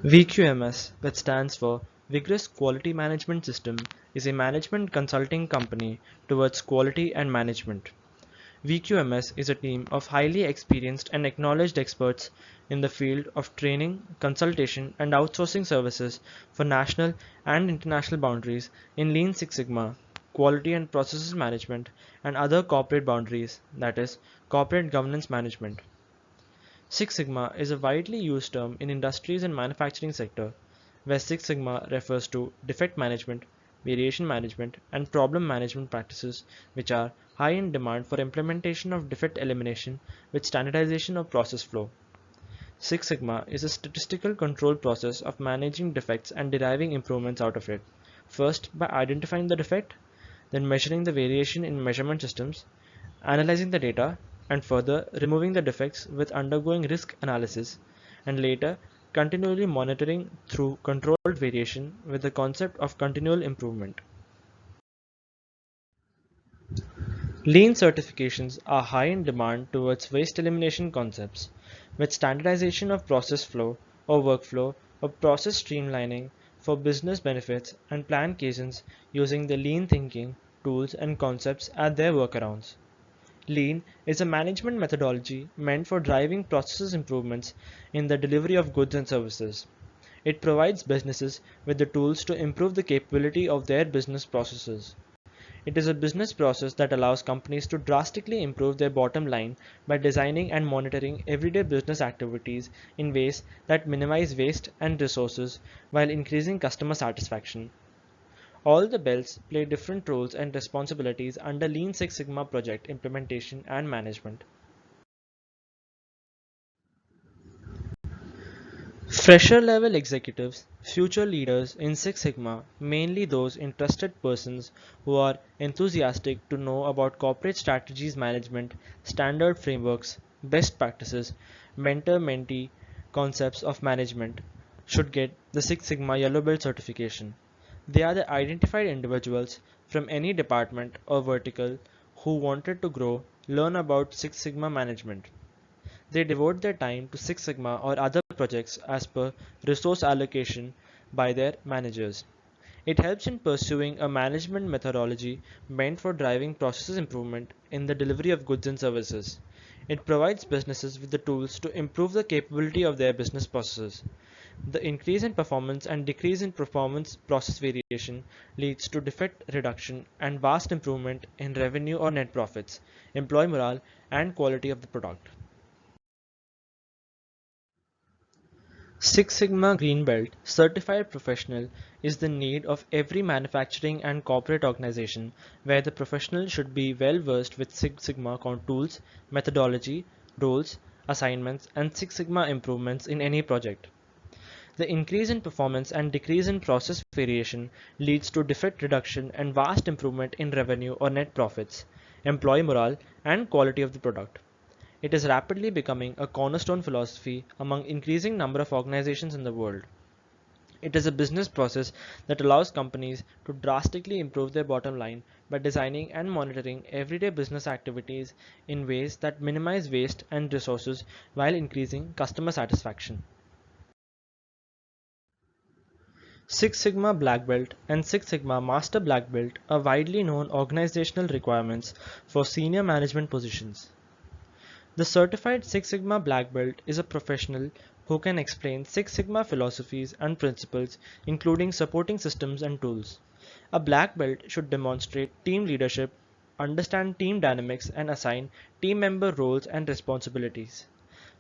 VQMS, which stands for Vigorous Quality Management System, is a management consulting company towards quality and management. VQMS is a team of highly experienced and acknowledged experts in the field of training, consultation, and outsourcing services for national and international boundaries in Lean Six Sigma, quality and processes management, and other corporate boundaries, that is, corporate governance management. Six Sigma is a widely used term in industries and manufacturing sector, where Six Sigma refers to defect management, variation management, and problem management practices which are high in demand for implementation of defect elimination with standardization of process flow. Six Sigma is a statistical control process of managing defects and deriving improvements out of it. First, by identifying the defect, then measuring the variation in measurement systems, analyzing the data, and further removing the defects with undergoing risk analysis, and later continually monitoring through controlled variation with the concept of continual improvement. Lean certifications are high in demand towards waste elimination concepts, with standardization of process flow or workflow or process streamlining for business benefits and plan cases using the lean thinking tools and concepts as their workarounds. Lean is a management methodology meant for driving processes improvements in the delivery of goods and services. It provides businesses with the tools to improve the capability of their business processes. It is a business process that allows companies to drastically improve their bottom line by designing and monitoring everyday business activities in ways that minimize waste and resources while increasing customer satisfaction. All the belts play different roles and responsibilities under Lean Six Sigma project implementation and management. Fresher level executives, future leaders in Six Sigma, mainly those interested persons who are enthusiastic to know about corporate strategies management, standard frameworks, best practices, mentor-mentee concepts of management, should get the Six Sigma Yellow Belt certification. They are the identified individuals from any department or vertical who wanted to grow, learn about Six Sigma management. They devote their time to Six Sigma or other projects as per resource allocation by their managers. It helps in pursuing a management methodology meant for driving process improvement in the delivery of goods and services. It provides businesses with the tools to improve the capability of their business processes. The increase in performance and decrease in performance process variation leads to defect reduction and vast improvement in revenue or net profits, employee morale, and quality of the product. Six Sigma Green Belt certified professional is the need of every manufacturing and corporate organization where the professional should be well versed with Six Sigma tools, methodology, roles, assignments, and Six Sigma improvements in any project. The increase in performance and decrease in process variation leads to defect reduction and vast improvement in revenue or net profits, employee morale, and quality of the product. It is rapidly becoming a cornerstone philosophy among increasing number of organizations in the world. It is a business process that allows companies to drastically improve their bottom line by designing and monitoring everyday business activities in ways that minimize waste and resources while increasing customer satisfaction. Six Sigma Black Belt and Six Sigma Master Black Belt are widely known organizational requirements for senior management positions. The certified Six Sigma Black Belt is a professional who can explain Six Sigma philosophies and principles, including supporting systems and tools. A black belt should demonstrate team leadership, understand team dynamics, and assign team member roles and responsibilities.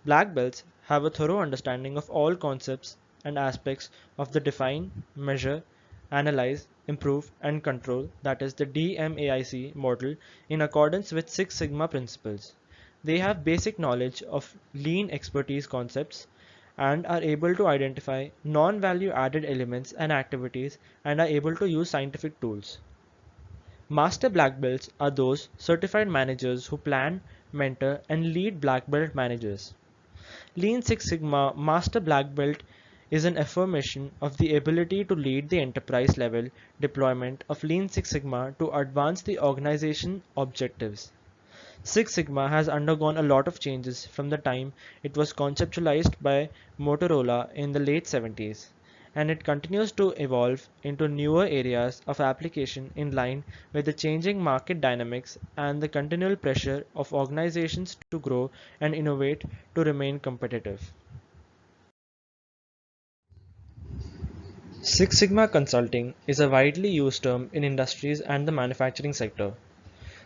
Black belts have a thorough understanding of all concepts and aspects of the define, measure, analyze, improve, and control, that is the DMAIC model in accordance with Six Sigma principles. They have basic knowledge of lean expertise concepts and are able to identify non-value added elements and activities and are able to use scientific tools. Master black belts are those certified managers who plan, mentor, and lead black belt managers. Lean Six Sigma Master Black Belt is an affirmation of the ability to lead the enterprise level deployment of Lean Six Sigma to advance the organization objectives. Six Sigma has undergone a lot of changes from the time it was conceptualized by Motorola in the late 70s, and it continues to evolve into newer areas of application in line with the changing market dynamics and the continual pressure of organizations to grow and innovate to remain competitive. Six Sigma consulting is a widely used term in industries and the manufacturing sector.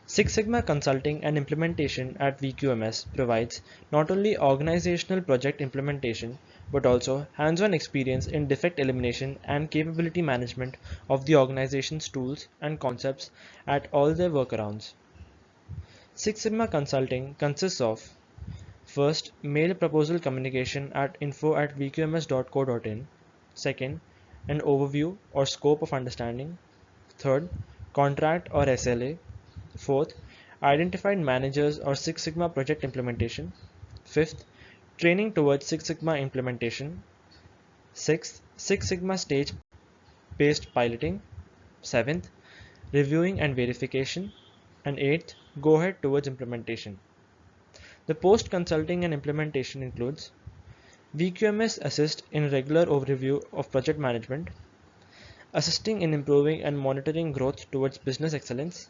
Six Sigma Consulting and Implementation at VQMS provides not only organizational project implementation but also hands-on experience in defect elimination and capability management of the organization's tools and concepts at all their workarounds. Six Sigma Consulting consists of: first, mail proposal communication at info@vqms.co.in; second, an overview or scope of understanding; third, contract or SLA; fourth, identified managers or Six Sigma project implementation; fifth, training towards Six Sigma implementation; sixth, Six Sigma stage based piloting; seventh, reviewing and verification; and eighth, go ahead towards implementation. The post consulting and implementation includes: VQMS assist in regular overview of project management, assisting in improving and monitoring growth towards business excellence,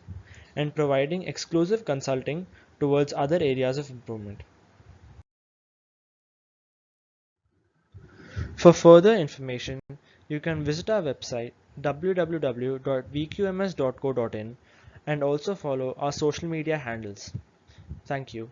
and providing exclusive consulting towards other areas of improvement. For further information, you can visit our website www.vqms.co.in and also follow our social media handles. Thank you.